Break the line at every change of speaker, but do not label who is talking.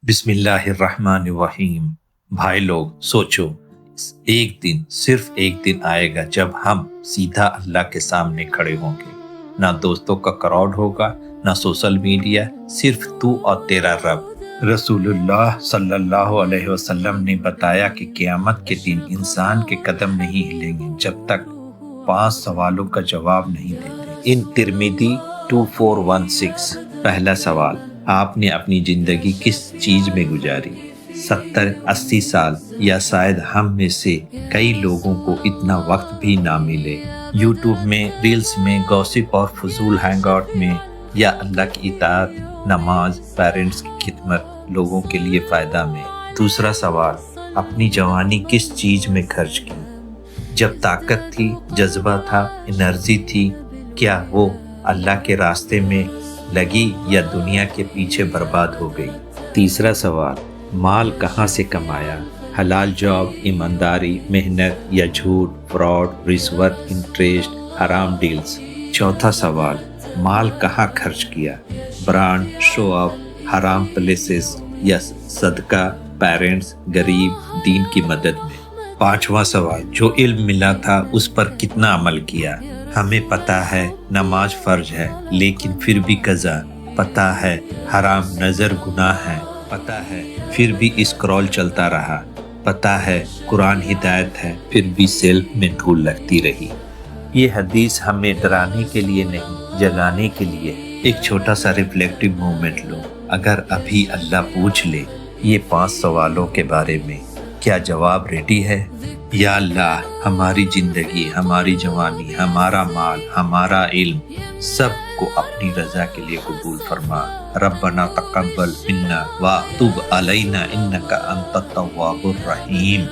بسم اللہ الرحمن الرحیم۔ بھائی لوگ سوچو، ایک دن، صرف ایک دن آئے گا جب ہم سیدھا اللہ کے سامنے کھڑے ہوں گے۔ نہ دوستوں کا کراؤڈ ہوگا، نہ سوشل میڈیا، صرف تو اور تیرا رب۔ رسول اللہ صلی اللہ علیہ وسلم نے بتایا کہ قیامت کے دن انسان کے قدم نہیں ہلیں گے جب تک 5 سوالوں کا جواب نہیں دیتے۔ ان ترمذی 2416۔ پہلا سوال، آپ نے اپنی زندگی کس چیز میں گزاری؟ 70-80 سال، یا شاید ہم میں سے کئی لوگوں کو اتنا وقت بھی نہ ملے۔ یوٹیوب میں، ریلز میں، گوسپ اور فضول ہینگ آؤٹ میں، یا اللہ کی اطاعت، نماز، پیرنٹس کی خدمت، لوگوں کے لیے فائدہ میں۔ دوسرا سوال، اپنی جوانی کس چیز میں خرچ کی؟ جب طاقت تھی، جذبہ تھا، انرجی تھی، کیا وہ اللہ کے راستے میں لگی یا دنیا کے پیچھے برباد ہو گئی؟ تیسرا سوال، مال کہاں سے کمایا؟ حلال جاب، ایمانداری، محنت، یا جھوٹ، فراڈ، رشوت، انٹرسٹ، حرام ڈیلز؟ چوتھا سوال، مال کہاں خرچ کیا؟ برانڈ، شو آف، حرام پلیسز، یا صدقہ، پیرنٹس، غریب، دین کی مدد میں؟ پانچواں سوال، جو علم ملا تھا اس پر کتنا عمل کیا؟ ہمیں پتہ ہے نماز فرض ہے، لیکن پھر بھی قضا، پتہ ہے حرام نظر گناہ ہے، پتہ ہے پھر بھی اسکرول چلتا رہا، پتہ ہے قرآن ہدایت ہے، پھر بھی سیلف میں دھول لگتی رہی۔ یہ حدیث ہمیں ڈرانے کے لیے نہیں، جگانے کے لیے۔ ایک چھوٹا سا ریفلیکٹیو مومنٹ لو۔ اگر ابھی اللہ پوچھ لے یہ 5 سوالوں کے بارے میں، کیا جواب ریڈی ہے؟ یا اللہ، ہماری زندگی، ہماری جوانی، ہمارا مال، ہمارا علم، سب کو اپنی رضا کے لیے قبول فرما۔ ربنا تقبل منا وتب علینا انک انت التواب الرحیم۔